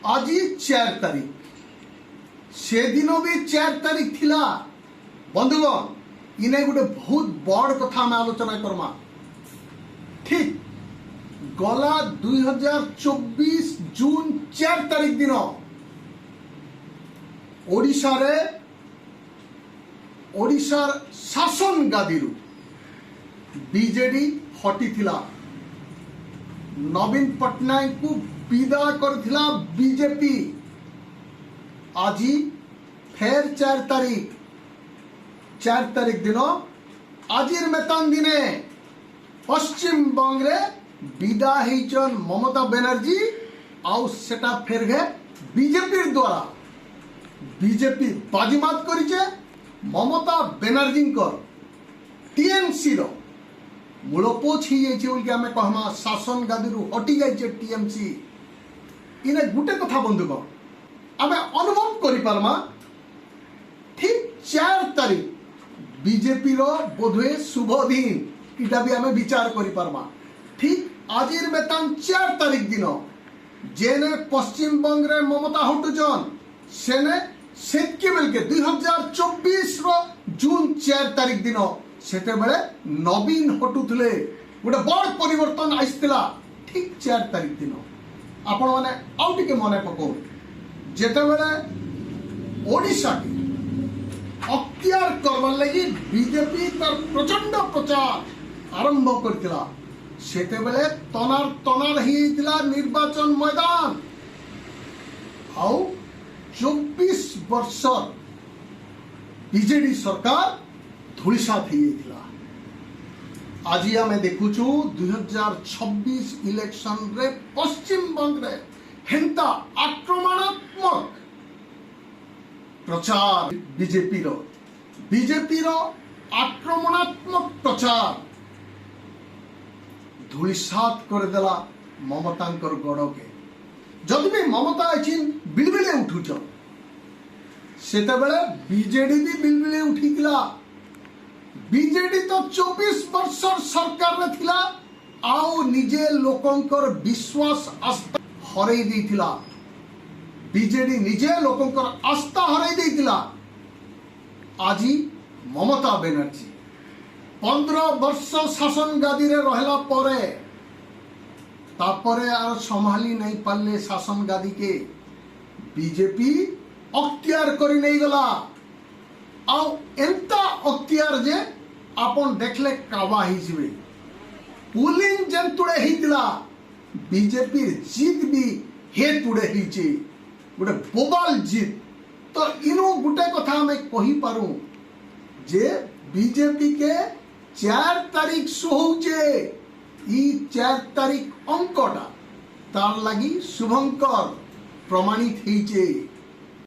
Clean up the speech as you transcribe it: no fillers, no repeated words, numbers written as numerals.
आज 4 तारीख से दिन भी 4 तारीख थिला बंधुगण इने गोटे बहुत बड़ कथा आम आलोचना करमा। ठीक गला 2024 जून 4 तारीख दिन ओडिशार शासन गादी बीजेडी हटी थिला। नवीन पट्टनायक को विदा करथिला बीजेपी। आज फेर 4 तारीख दिन आजिर मेतान दिने पश्चिम बंगले विदा हेचन ममता बनर्जी आउ सेटा फेर गे बीजेपी द्वारा। बीजेपी बाजीमात करिचे ममता बनर्जी टीएमसी रो मूलपोछ ही जाइए बोल के आमे कहमा शासन गादी रु हटी जाइए टीएमसी। इने गुटे कथा बंधुगण आमे अनुभव करि पारमा। ठीक 4 तारीख बीजेपी रो बोधवे शुभ दिन इटा भी आमे विचार करि पारमा। ठीक आजिर मेतान 4 तारीख दिन जेने पश्चिम बंगरे ममता हटुचन सेने सेतके बेलके 2024 रो जून 4 तारीख दिन सेते बेले नवीन हटुथले गोटे बड़ परिवर्तन आइसतिला। ठीक 4 तारीख दिन आपण माने आउ टिके मने पको जेते बेले ओडिशा के अख्तियार करबार लगी बीजेपी तर प्रचंड प्रचार आरंभ करतिला। सेते बेले तनार हितिला निर्वाचन मैदान आउ 24 वर्ष बीजेडी सरकार धूलिसात हो। आज आम देखुचु 2026 इलेक्शन रे पश्चिम बंगले हेन्ता आक्रमणात्मक प्रचार बीजेपी रो आक्रमणात्मक प्रचार धूलिसात कर देला ममतांकर गड़ के। जदि भी ममता आइछिन बिलबिले उठुच सेते बेले बीजेडी भी बिलबिले उठितिला। बीजेडी तो 24 वर्ष सरकार रे थिला आउ निजे लोकंकर विश्वास आस्था हरई देथिला। बीजेडी निजे लोकंकर आस्था हरई देथिला। आज ममता बनर्जी 15 वर्ष शासन गादी रे रहला परे तापरे आर संभाली नहीं पाले शासन गादी के बीजेपी अख्तियार करी नहीं गला। आउ एंता अख्तियार जे आपन देखले काबा ही जिवे पुलिंग जन तुड़े हितला बीजेपी जीत भी हे तुड़े हिचे गोटे बोबाल जीत। तो इनो गुटे कथा में कही पारू जे बीजेपी के 4 तारीख सोहुचे ई 4 तारीख अंकटा तार लगी शुभंकर प्रमाणित हिचे।